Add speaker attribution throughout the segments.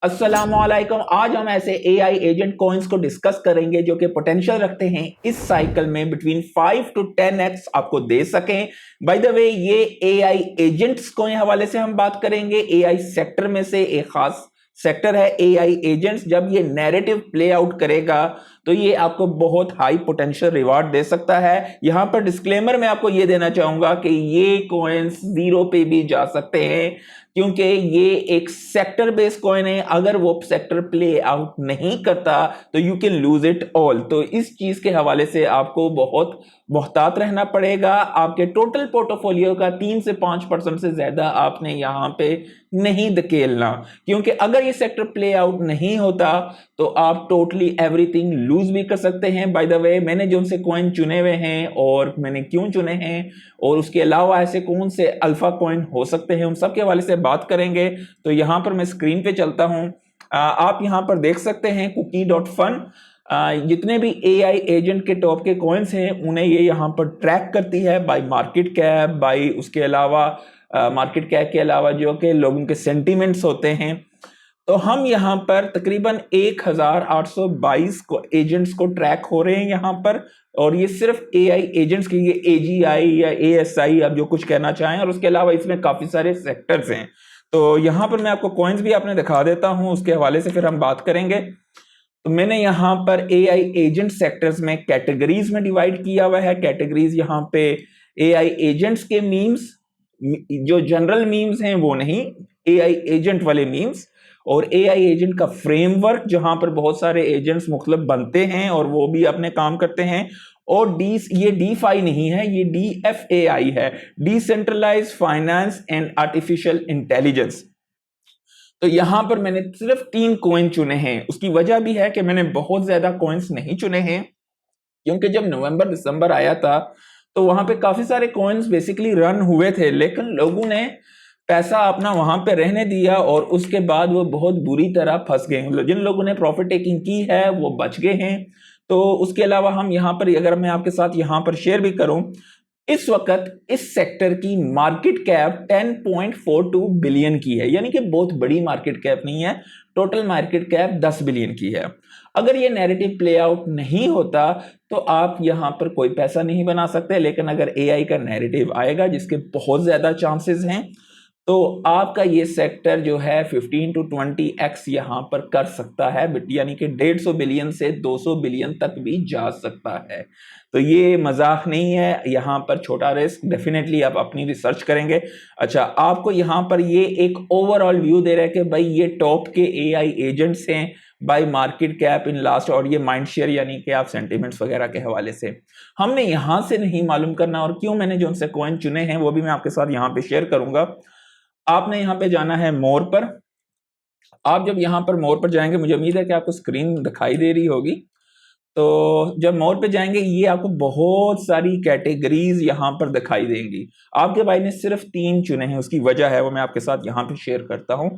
Speaker 1: अस्सलामुअलैकुम। आज हम ऐसे एआई एजेंट कॉइन्स को डिस्कस करेंगे जो कि पोटेंशियल रखते हैं इस साइकिल में बिटवीन 5 to 10x आपको दे सकें। बाय द वे, ये एआई एजेंट्स को हवाले से हम बात करेंगे। एआई सेक्टर में से एक खास सेक्टर है एआई एजेंट्स। जब ये नैरेटिव प्ले आउट करेगा तो ये आपको बहुत हाई पोटेंशियल रिवार्ड दे सकता है। यहां पर डिस्क्लेमर में आपको ये देना चाहूंगा कि ये कॉइन्स जीरो पे भी जा सकते हैं क्योंकि ये एक सेक्टर बेस्ड कॉइन है। अगर वो सेक्टर प्ले आउट नहीं करता तो you can lose it all. तो इस चीज के हवाले से आपको बहुत मोहतात रहना पड़ेगा। आपके टोटल पोर्टफोलियो का 3 से 5% से ज्यादा आपने यहां पे नहीं धकेलना, क्योंकि अगर ये सेक्टर प्ले आउट नहीं होता तो आप टोटली एवरीथिंग लूज भी कर सकते हैं। बाय द वे, मैंने जो उनसे कॉइन चुने हुए हैं और मैंने क्यों चुने हैं और उसके अलावा ऐसे कौन से अल्फा कॉइन हो सकते हैं उन सब के हवाले से बात करेंगे। तो यहां पर मैं स्क्रीन पे चलता हूं। आप यहां पर देख सकते हैं cookie.fun। जितने भी एआई एजेंट के टॉप के कॉइन्स हैं उन्हें ये यहां पर ट्रैक करती है बाय मार्केट कैप, बाय उसके अलावा मार्केट कैप के अलावा जो कि लोगों के सेंटीमेंट्स होते हैं। तो हम यहां पर तकरीबन 1822 को एजेंट्स को ट्रैक हो रहे हैं यहां पर, और ये सिर्फ एआई एजेंट्स की, ये एजीआई या एएसआई आप जो कुछ कहना चाहें, और उसके अलावा इसमें काफी सारे सेक्टर्स हैं। तो यहां पर मैं आपको कॉइन्स भी आपने दिखा देता हूं, उसके हवाले से फिर हम बात करेंगे। तो मैंने यहां पर एआई एजेंट सेक्टर्स में कैटेगरीज में डिवाइड किया हुआ है। कैटेगरीज यहां पे एआई एजेंट्स के मीम्स, जो जनरल मीम्स हैं वो नहीं, एआई एजेंट वाले मीम्स, और एआई एजेंट का फ्रेमवर्क जहां पर बहुत सारे एजेंट्स मुख्तलिफ बनते हैं और वो भी अपने काम करते हैं। और ये डीफाई नहीं है, ये डीएफएआई है, decentralized finance and artificial intelligence. तो यहां पर मैंने सिर्फ 3 कॉइन चुने हैं। उसकी वजह भी है कि मैंने बहुत ज्यादा कॉइन्स नहीं चुने हैं, क्योंकि जब नवंबर दिसंबर आया था तो वहां पे काफी सारे कॉइन्स बेसिकली रन हुए थे, लेकिन लोगों ने पैसा अपना वहां पे रहने दिया और उसके बाद वो बहुत बुरी तरह फंस गए। जिन लोगों ने प्रॉफिट टेकिंग की है वो बच गए हैं। तो उसके अलावा हम यहाँ पर, अगर मैं आपके साथ यहाँ पर शेयर भी करूं, इस वक्त इस सेक्टर की मार्केट कैप 10.42 बिलियन की है, यानी कि बहुत बड़ी मार्केट कैप नहीं है। टोटल मार्केट कैप 10 बिलियन की है। अगर ये नैरेटिव प्ले आउट नहीं होता तो आप यहां पर कोई पैसा नहीं बना सकते, लेकिन अगर एआई का नैरेटिव आएगा, जिसके बहुत ज्यादा चांसेस हैं, तो आपका ये सेक्टर जो है 15 to 20x यहां पर कर सकता है, यानी कि 150 बिलियन से 200 बिलियन तक भी जा सकता है। तो ये मजाक नहीं है, यहां पर छोटा रिस्क। डेफिनेटली आप अपनी रिसर्च करेंगे। अच्छा, आपको यहां पर ये एक ओवरऑल व्यू दे रहा है कि भाई ये टॉप के एआई एजेंट्स हैं bye market cap in last, और ये माइंड शेयर यानी कि आप सेंटीमेंट्स वगैरह के हवाले से। हमने यहां से नहीं मालूम करना, और क्यों मैंने जो उनसे कॉइन चुने हैं वो भी मैं आपके साथ यहां पे शेयर करूंगा। आपने यहां पे जाना है मोर पर। आप जब यहां पर मोर पर जाएंगे, मुझे उम्मीद है कि आपको स्क्रीन दिखाई दे रही होगी। तो जब मोर पे जाएंगे, ये आपको बहुत सारी कैटेगरीज यहां पर दिखाई देंगी। आपके भाई ने सिर्फ 3 चुने हैं, उसकी वजह है वो मैं आपके साथ यहां पे शेयर करता हूं।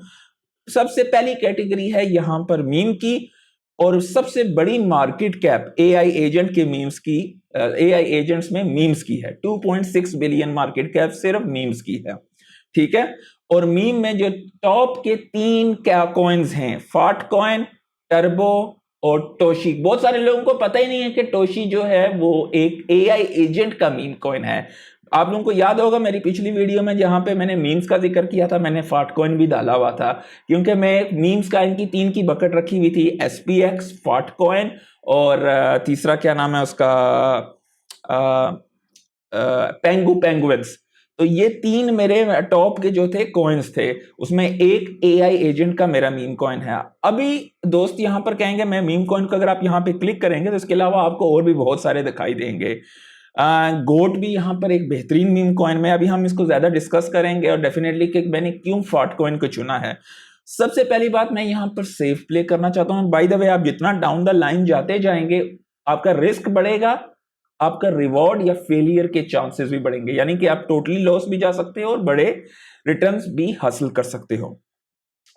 Speaker 1: सबसे पहली कैटेगरी है यहां पर मीम की, और सबसे बड़ी मार्केट कैप एआई एजेंट के मीम्स की, एआई एजेंट्स में मीम्स की है। 2.6 बिलियन मार्केट कैप सिर्फ मीम्स की है, ठीक है। और मीम में जो टॉप के 3 क्या कॉइन्स हैं, फाट कॉइन, टर्बो और टोशी। बहुत सारे लोगों को पता ही नहीं है कि टोशी जो है वो एक एआई एजेंट का मीम कॉइन है। आप लोगों को याद होगा मेरी पिछली वीडियो में जहां पे मैंने मीम्स का जिक्र किया था, मैंने फाट कॉइन भी डाला हुआ था, क्योंकि मैं मीम्स का इनकी 3 की बकेट रखी हुई थी, एसपीएक्स, फाट कॉइन और तीसरा क्या नाम है उसका, पेंगू पेंगुइन्स। तो ये 3 मेरे टॉप के जो थे कॉइन्स थे, उसमें एक एआई एजेंट का मेरा मीम कॉइन है। अभी दोस्त यहां पर कहेंगे मैं मीम कॉइन को अगर आप यहां पे क्लिक करेंगे तो इसके अलावा आपको और भी बहुत सारे दिखाई देंगे। गोट भी यहां पर एक बेहतरीन मीम कॉइन में, अभी हम इसको ज्यादा डिस्कस करेंगे और डेफिनेटली कि मैंने क्यों फाट कॉइन को चुना है। सबसे पहली बात, मैं यहां पर सेफ प्ले करना चाहता हूं। बाय द वे, आप जितना डाउन द लाइन जाते जाएंगे आपका रिस्क बढ़ेगा, आपका रिवॉर्ड या फेलियर के चांसेस भी बढ़ेंगे, यानी कि आप टोटली लॉस भी जा सकते हो और बड़े रिटर्न्स भी हासिल कर सकते हो।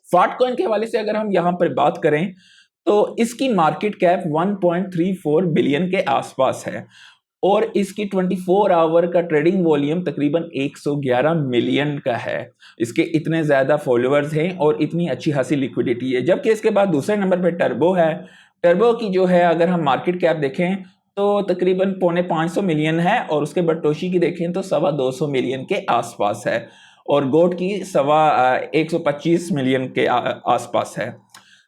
Speaker 1: फाट कॉइन के हवाले से अगर हम यहां पर बात करें तो इसकी मार्केट कैप 1.34 बिलियन के आसपास है, और इसकी 24 आवर का ट्रेडिंग वॉल्यूम तकरीबन 111 मिलियन का है। इसके इतने ज़्यादा फॉलोअर्स हैं और इतनी अच्छी खासी लिक्विडिटी है। जबकि इसके बाद दूसरे नंबर पे टर्बो है। टर्बो की जो है अगर हम मार्केट कैप देखें तो तकरीबन 450 मिलियन है, और उसके बाद टोशी की देखें तो 225 मिलियन के आसपास है, और गोट की 125 मिलियन के आसपास है।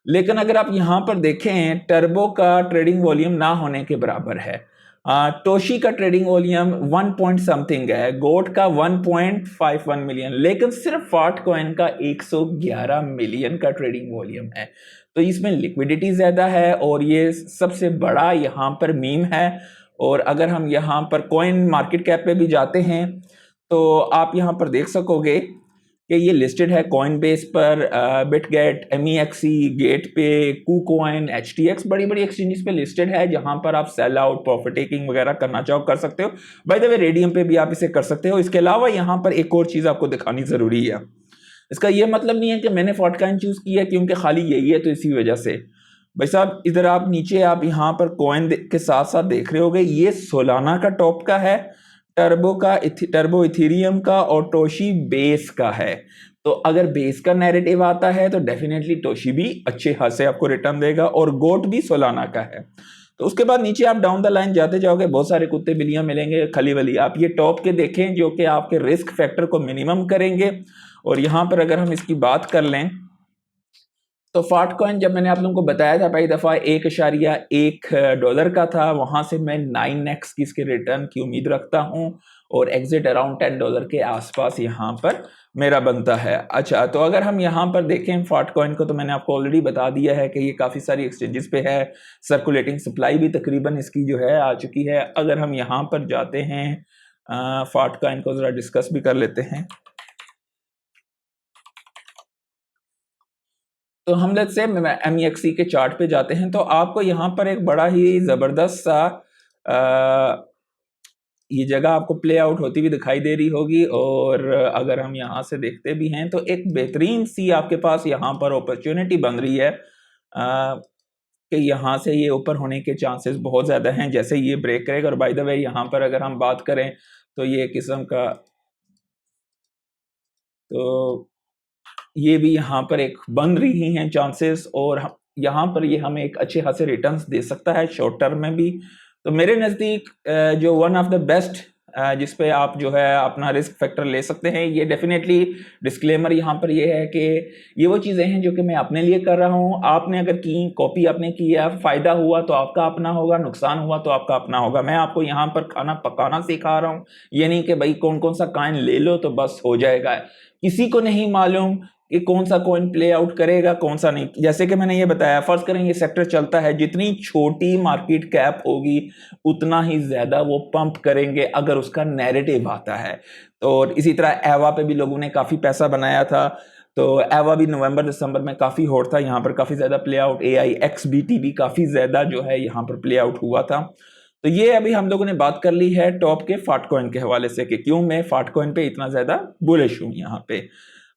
Speaker 1: लेकिन अगर आप यहाँ पर देखें टर्बो का ट्रेडिंग वॉल्यूम ना होने के बराबर है। टोशी का ट्रेडिंग वॉल्यूम 1 पॉइंट समथिंग है, गोट का 1.51 मिलियन, लेकिन सिर्फ फाट कॉइन का 111 मिलियन का ट्रेडिंग वॉल्यूम है। तो इसमें लिक्विडिटी ज्यादा है और ये सबसे बड़ा यहाँ पर मीम है। और अगर हम यहाँ पर कॉइन मार्केट कैप पे भी जाते हैं तो आप यहाँ पर देख सकोगे कि ये लिस्टेड है कॉइन बेस पर, बिटगेट, MEXC, गेट पे, KuCoin, HTX, बड़ी बड़ी एक्सचेंजेस पे लिस्टेड है, जहां पर आप सेल आउट, प्रॉफिट टेकिंग वगैरह करना चाहो कर सकते हो। बाय द वे रेडियम पे भी आप इसे कर सकते हो। इसके अलावा यहाँ पर एक और चीज आपको दिखानी जरूरी है। इसका ये मतलब नहीं है कि मैंने फॉटकॉइन चूज किया क्योंकि खाली यही है तो इसी वजह से। भाई साहब इधर आप नीचे आप यहाँ पर कॉइन के साथ साथ देख रहे होगे, ये सोलाना का टॉप का है, टर्बो इथेरियम का और टोशी बेस का है। तो अगर बेस का नैरेटिव आता है तो डेफिनेटली टोशी भी अच्छे खासे आपको रिटर्न देगा, और गोट भी सोलाना का है। तो उसके बाद नीचे आप डाउन द लाइन जाते जाओगे, बहुत सारे कुत्ते बिल्लियां मिलेंगे खली वली। आप ये टॉप के देखें जो कि आपके रिस्क फैक्टर को मिनिमम करेंगे। और यहां पर अगर हम इसकी बात कर लें तो फाटकॉइन जब मैंने आप लोगों को बताया था पहली दफ़ा $1.1 का था, वहां से मैं 9x की इसके रिटर्न की उम्मीद रखता हूं, और एग्जिट अराउंड $10 के आसपास यहां पर मेरा बनता है। अच्छा, तो अगर हम यहां पर देखें फाटकॉइन को तो मैंने आपको ऑलरेडी बता दिया है कि ये काफ़ी सारी एक्सचेंजेस पे है, सर्कुलेटिंग सप्लाई भी तकरीबन इसकी जो है आ चुकी है। अगर हम यहाँ पर जाते हैं फाटकॉइन को ज़रा डिस्कस भी कर लेते हैं। तो हम लेट्स से MEXC के चार्ट पे जाते हैं तो आपको यहाँ पर एक बड़ा ही जबरदस्त सा ये जगह आपको प्ले आउट होती हुई दिखाई दे रही होगी। और अगर हम यहाँ से देखते भी हैं तो एक बेहतरीन सी आपके पास यहाँ पर अपॉर्चुनिटी बन रही है कि यहाँ से ये ऊपर होने के चांसेस बहुत ज़्यादा हैं जैसे ये ब्रेक करेगा। और बाय द वे यहाँ पर अगर हम बात करें तो ये किस्म का, तो ये भी यहाँ पर एक बन रही हैं चांसेस, और यहाँ पर ये हमें एक अच्छे खासे रिटर्न्स दे सकता है शॉर्ट टर्म में भी। तो मेरे नज़दीक जो वन ऑफ द बेस्ट जिस पे आप जो है अपना रिस्क फैक्टर ले सकते हैं, ये डेफिनेटली डिस्क्लेमर यहाँ पर ये है कि ये वो चीज़ें हैं जो कि मैं अपने लिए कर रहा हूँ। आपने अगर की कॉपी आपने किया, फ़ायदा हुआ तो आपका अपना होगा, नुकसान हुआ तो आपका अपना होगा। मैं आपको यहाँ पर खाना पकाना सिखा रहा हूँ, ये नहीं कि भाई कौन कौन सा कॉइन ले लो तो बस हो जाएगा। किसी को नहीं मालूम कि कौन सा कॉइन प्ले आउट करेगा कौन सा नहीं। जैसे कि मैंने ये बताया, फर्ज करें ये सेक्टर चलता है, जितनी छोटी मार्केट कैप होगी उतना ही ज्यादा वो पंप करेंगे अगर उसका नैरेटिव आता है। तो इसी तरह एवा पे भी लोगों ने काफी पैसा बनाया था, तो एवा भी नवंबर दिसंबर में काफी हॉट था, यहाँ पर काफी ज्यादा प्ले आउट, AIXBT भी काफी ज्यादा जो है यहाँ पर प्ले आउट हुआ था। तो ये अभी हम लोगों ने बात कर ली है टॉप के फाटकॉइन के हवाले से कि क्यों मैं फाटकॉइन पे इतना ज्यादा बुलिश हूं यहाँ पे।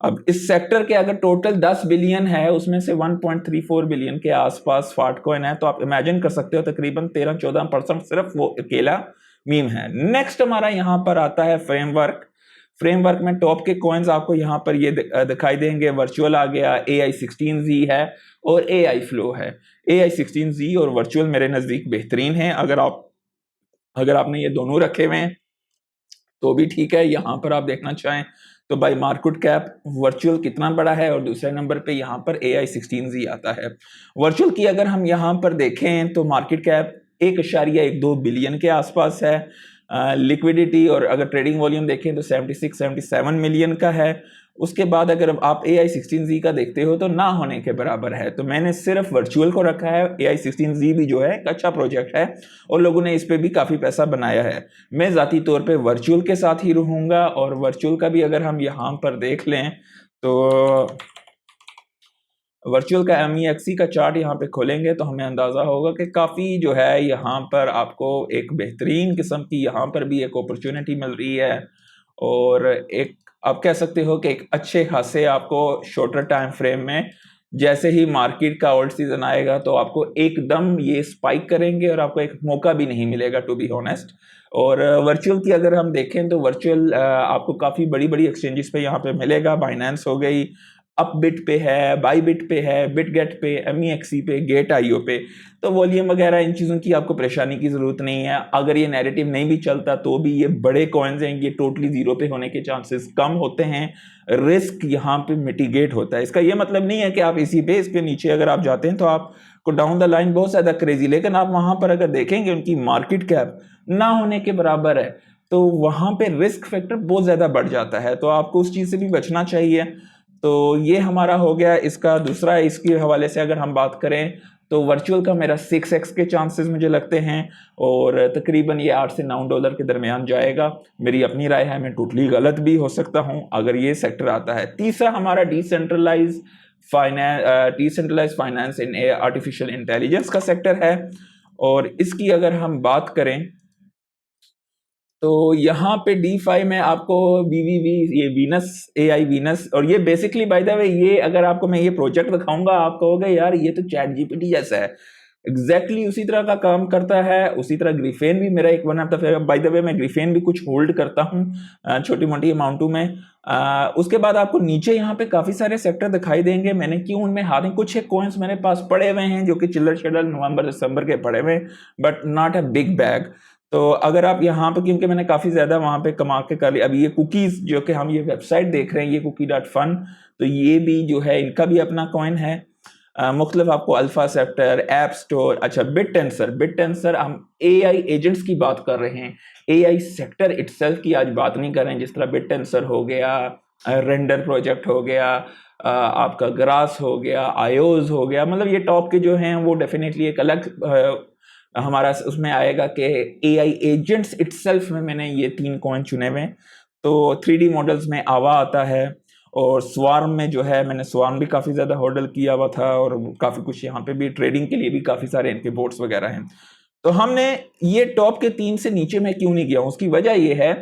Speaker 1: अब इस सेक्टर के अगर टोटल 10 बिलियन है उसमें से 1.34 बिलियन के आसपास फाटकॉइन है, तो आप इमेजिन कर सकते हो तकरीबन 13-14% सिर्फ वो अकेला मीम है। नेक्स्ट हमारा यहाँ पर आता है फ्रेमवर्क में टॉप के कॉइन्स आपको यहाँ पर ये दिखाई देंगे। वर्चुअल आ गया, AI16Z है और AI फ्लो है। AI16Z और वर्चुअल मेरे नज़दीक बेहतरीन है। अगर आपने ये दोनों रखे हुए हैं तो भी ठीक है। यहाँ पर आप देखना चाहें तो बाय मार्केट कैप वर्चुअल कितना बड़ा है, और दूसरे नंबर पे यहाँ पर AI16Z आता है। वर्चुअल की अगर हम यहाँ पर देखें तो मार्केट कैप 1.12 बिलियन के आसपास है। लिक्विडिटी और अगर ट्रेडिंग वॉल्यूम देखें तो 76-77 मिलियन का है। उसके बाद अगर आप AI16Z का देखते हो तो ना होने के बराबर है। तो मैंने सिर्फ वर्चुअल को रखा है। AI16Z भी जो है एक अच्छा प्रोजेक्ट है और लोगों ने इस पे भी काफ़ी पैसा बनाया है। मैं ज़ाती तौर पे वर्चुअल के साथ ही रहूँगा। और वर्चुअल का भी अगर हम यहाँ पर देख लें तो वर्चुअल का MEXC का चार्ट यहाँ पे खोलेंगे तो हमें अंदाज़ा होगा कि काफ़ी जो है यहाँ पर आपको एक बेहतरीन किस्म की यहाँ पर भी एक अपॉर्चुनिटी मिल रही है। और एक आप कह सकते हो कि एक अच्छे खासे आपको शॉर्टर टाइम फ्रेम में जैसे ही मार्केट का ओल्ड सीजन आएगा तो आपको एकदम ये स्पाइक करेंगे और आपको एक मौका भी नहीं मिलेगा, टू बी ऑनेस्ट। और वर्चुअल की अगर हम देखें तो वर्चुअल आपको काफ़ी बड़ी बड़ी एक्सचेंजेस पे यहाँ पे मिलेगा। बाइनेंस हो गई, अपबिट पे है, बाईबिट पे है, बिटगेट पे, MEXC पे, गेट IO पे। तो वॉल्यूम वगैरह इन चीज़ों की आपको परेशानी की ज़रूरत नहीं है। अगर ये नैरेटिव नहीं भी चलता तो भी ये बड़े कॉइन्स हैं, ये टोटली जीरो पे होने के चांसेस कम होते हैं। रिस्क यहाँ पे मिटिगेट होता है। इसका ये मतलब नहीं है कि आप इसी बेस पे नीचे अगर आप जाते हैं तो आपको डाउन द लाइन बहुत ज़्यादा क्रेजी, लेकिन आप वहाँ पर अगर देखेंगे उनकी मार्केट कैप ना होने के बराबर है तो वहाँ पे रिस्क फैक्टर बहुत ज़्यादा बढ़ जाता है। तो आपको उस चीज़ से भी बचना चाहिए। तो ये हमारा हो गया इसका दूसरा। इसके हवाले से अगर हम बात करें तो वर्चुअल का मेरा 6x के चांसेस मुझे लगते हैं और तकरीबन ये $8 से $9 के दरमियान जाएगा। मेरी अपनी राय है, मैं टोटली गलत भी हो सकता हूं अगर ये सेक्टर आता है। तीसरा हमारा decentralize finance in artificial intelligence का सेक्टर है। और इसकी अगर हम बात करें तो यहाँ पे D5 में आपको VVV, ये वीनस, AI वीनस, और ये बेसिकली बाय द वे ये अगर आपको मैं ये प्रोजेक्ट दिखाऊंगा आप कहोगे यार ये तो चैट GPT जैसा है। एग्जैक्टली उसी तरह का काम करता है। उसी तरह ग्रिफेन भी मेरा एक one of the favourite, by the way मैं ग्रिफेन भी कुछ होल्ड करता हूँ छोटी मोटी अमाउंटों में। उसके बाद आपको नीचे यहाँ पे काफी सारे सेक्टर दिखाई देंगे। मैंने क्यों उनमें हाथ हैं, कुछ एक कॉइन्स मेरे पास पड़े हुए हैं जो कि चिल्लर चिल्लर नवंबर दिसंबर के पड़े हुए, but not a big bag. तो अगर आप यहाँ पे, क्योंकि मैंने काफ़ी ज़्यादा वहाँ पे कमा के कर लिया। अभी ये कुकीज़ जो कि हम ये वेबसाइट देख रहे हैं, ये cookie.fun, तो ये भी जो है इनका भी अपना कॉइन है। मुख्तलिफ आपको अल्फा सेक्टर, ऐप स्टोर। अच्छा, बिट टेंसर हम AI एजेंट्स की बात कर रहे हैं, AI सेक्टर इटसेल्फ की आज बात नहीं कर रहे हैं। जिस तरह बिट टेंसर हो गया, रेंडर प्रोजेक्ट हो गया, आपका ग्रास हो गया, आयोज हो गया, मतलब ये टॉप के जो हैं वो डेफिनेटली एक अलग हमारा उसमें आएगा कि AI एजेंट्स इटसेल्फ में मैंने ये 3 कॉइन चुने हुए। तो 3D मॉडल्स में आवा आता है और स्वार्म में जो है मैंने स्वार्म भी काफ़ी ज़्यादा होल्ड किया हुआ था और काफ़ी कुछ यहाँ पे भी ट्रेडिंग के लिए भी काफ़ी सारे इनके बोर्ड्स वगैरह हैं। तो हमने ये टॉप के 3 से नीचे में क्यों नहीं गया, उसकी वजह ये है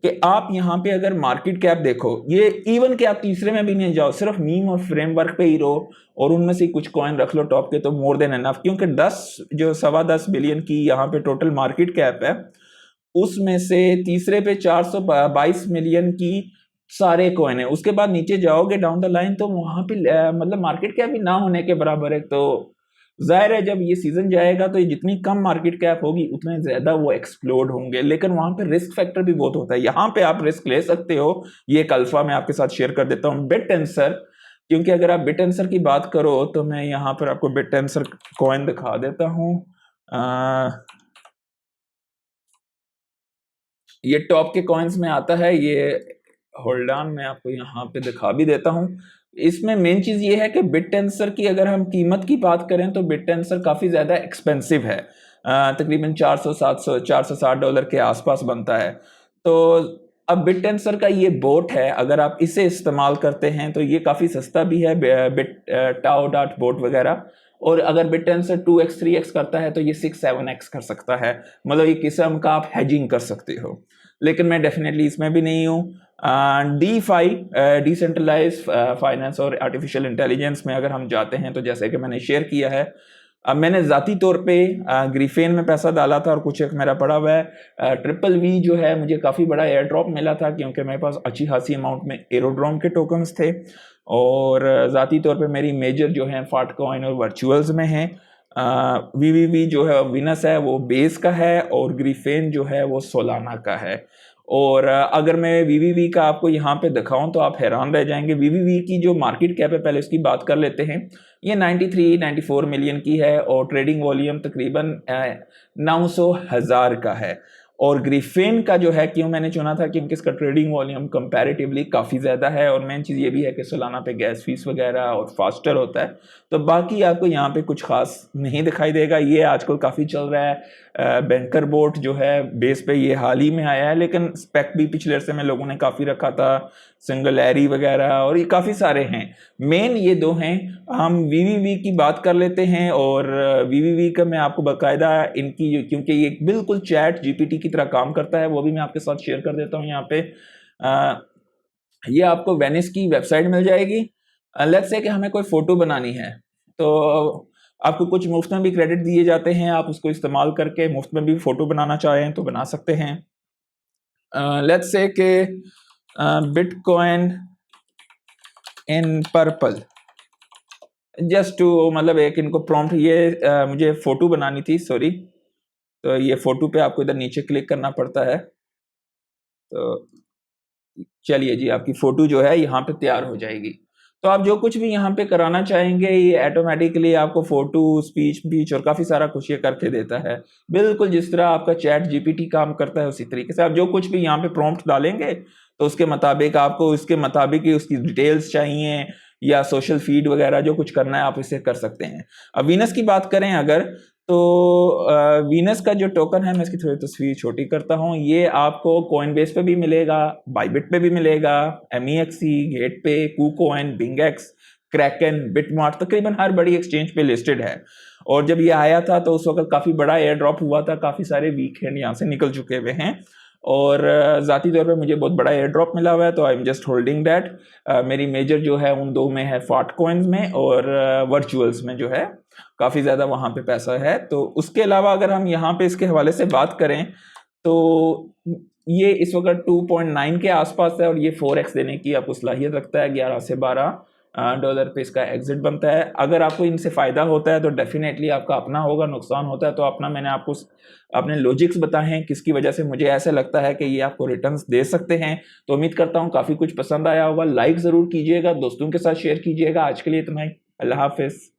Speaker 1: कि आप यहाँ पे अगर मार्केट कैप देखो, ये इवन कि आप तीसरे में भी नहीं जाओ, सिर्फ मीम और फ्रेमवर्क पे ही रहो और उनमें से कुछ कॉइन रख लो टॉप के, तो मोर देन एनफ। क्योंकि 10 बिलियन की यहाँ पे टोटल मार्केट कैप है, उसमें से तीसरे पे 422 मिलियन की सारे कॉइन है। उसके बाद नीचे जाओगे डाउन द लाइन तो वहां पे मतलब मार्केट कैप भी ना होने के बराबर है। तो जाहिर है जब ये सीजन जाएगा तो ये जितनी कम मार्केट कैप होगी उतने ज्यादा वो एक्सप्लोड होंगे, लेकिन वहां पे रिस्क फैक्टर भी बहुत होता है। यहाँ पे आप रिस्क ले सकते हो। ये एक अल्फा मैं आपके साथ शेयर कर देता हूँ, बिट टेंसर। क्योंकि अगर आप बिट टेंसर की बात करो तो मैं यहाँ पर आपको बिट टेंसर कॉइन दिखा देता हूँ। ये टॉप के कॉइन्स में आता है। ये होल्ड ऑन, मैं आपको यहाँ पे दिखा भी देता हूँ। इसमें मेन चीज ये है कि बिट टेंसर की अगर हम कीमत की बात करें तो बिट टेंसर काफी ज्यादा एक्सपेंसिव है। तकरीबन $460 के आसपास बनता है। तो अब बिट टेंसर का ये बोट है, अगर आप इसे इस्तेमाल करते हैं तो ये काफी सस्ता भी है, बिट टाओ डॉट बोट वगैरह। और अगर बिट टेंसर 2x 3x करता है तो ये 6 7x कर सकता है। मतलब ये किस्म का आप हैजिंग कर सकते हो, लेकिन मैं डेफिनेटली इसमें भी नहीं हूँ। D5 डिसेंट्रलाइज फाइनेंस और आर्टिफिशियल इंटेलिजेंस में अगर हम जाते हैं तो जैसे कि मैंने शेयर किया है, अब मैंने ज़ाती तौर पे ग्रीफेन में पैसा डाला था और कुछ एक मेरा पड़ा हुआ है। ट्रिपल वी जो है मुझे काफ़ी बड़ा एयर ड्रॉप मिला था क्योंकि मेरे पास अच्छी खासी अमाउंट में एरोड्रोम के टोकन्स थे। और ज़ाती तौर पे मेरी मेजर जो है फाट कॉइन और वर्चुअल्स में है। VVV जो है विनस है वो बेस का है और ग्रीफेन जो है वो सोलाना का है। और अगर मैं VVV का आपको यहाँ पे दिखाऊं तो आप हैरान रह जाएंगे। VVV की जो मार्केट कैप है पहले उसकी बात कर लेते हैं। ये 93-94 मिलियन की है और ट्रेडिंग वॉल्यूम तकरीबन 900,000 का है। और ग्रिफेन का जो है क्यों मैंने चुना था, क्योंकि इसका ट्रेडिंग वॉल्यूम कंपैरेटिवली काफ़ी ज़्यादा है और मेन चीज़ ये भी है कि सालाना पे गैस फीस वगैरह और फास्टर होता है। तो बाकी आपको यहाँ पे कुछ खास नहीं दिखाई देगा। ये आजकल काफ़ी चल रहा है। बैंकर बोट जो है बेस पे ये हाल ही में आया है, लेकिन स्पेक भी पिछले अरसे में लोगों ने काफ़ी रखा था, सिंगलैरी वगैरह, और ये काफ़ी सारे हैं। मेन ये दो हैं। हम VVV की बात कर लेते हैं और VVV का मैं आपको बाकायदा इनकी, क्योंकि ये बिल्कुल चैट GPT की तरह काम करता है, वो भी मैं आपके साथ शेयर कर देता हूँ यहाँ पे। ये आपको वेनिस की वेबसाइट मिल जाएगी लेट्स से कि हमें कोई फोटो बनानी है, तो आपको कुछ मुफ्त में भी क्रेडिट दिए जाते हैं, आप उसको इस्तेमाल करके मुफ्त में भी फोटो बनाना चाहें तो बना सकते हैं। लेट्स से कि bitcoin in purple, just to मतलब एक इनको प्रॉम्प्ट, ये मुझे फोटो बनानी थी, सॉरी, तो ये फोटो पे आपको इधर नीचे क्लिक करना पड़ता है। तो चलिए जी, आपकी फोटो जो है यहाँ पे तैयार हो जाएगी। तो आप जो कुछ भी यहाँ पे कराना चाहेंगे ये ऑटोमेटिकली आपको फोटो, स्पीच और काफी सारा कुछ ये करके देता है। बिल्कुल जिस तरह आपका चैट जीपीटी काम करता है उसी तरीके से आप जो कुछ भी यहाँ पे प्रॉम्प्ट डालेंगे तो उसके मुताबिक आपको उसके मुताबिक ही उसकी डिटेल्स चाहिए या सोशल फीड वगैरह जो कुछ करना है आप इसे कर सकते हैं। अब वीनस की बात करें अगर, तो वीनस का जो टोकन है, मैं इसकी थोड़ी तस्वीर छोटी करता हूँ, ये आपको कॉइनबेस पे भी मिलेगा, बाइबिट पे भी मिलेगा, MEXC, गेट पे, कूकॉइन, बिंगेक्स, क्रैकन, बिटमार्ट, तकरीबन हर बड़ी एक्सचेंज पे लिस्टेड है। और जब ये आया था तो उस वक्त काफ़ी बड़ा एयर ड्रॉप हुआ था, काफ़ी सारे वीक हैंड यहाँ से निकल चुके हुए हैं और ज़ाती तौर पे मुझे बहुत बड़ा एयर ड्रॉप मिला हुआ है, तो I am just holding that. मेरी मेजर जो है उन दो में है, फाट कॉइन्स में और वर्चुअल्स में जो है काफ़ी ज़्यादा वहाँ पे पैसा है। तो उसके अलावा अगर हम यहाँ पे इसके हवाले से बात करें तो ये इस वक्त 2.9 के आसपास है और ये 4x देने की आपको सलाहियत रखता है। 11 से 12 डॉलर पे इसका एग्जिट बनता है। अगर आपको इनसे फ़ायदा होता है तो डेफिनेटली आपका अपना होगा, नुकसान होता है तो अपना। मैंने आपको अपने लॉजिक्स बताए हैं किसकी वजह से मुझे ऐसा लगता है कि ये आपको रिटर्न्स दे सकते हैं। तो उम्मीद करता हूँ काफ़ी कुछ पसंद आया होगा। लाइक ज़रूर कीजिएगा, दोस्तों के साथ शेयर कीजिएगा। आज के लिए इतना ही, अल्लाह हाफिज़।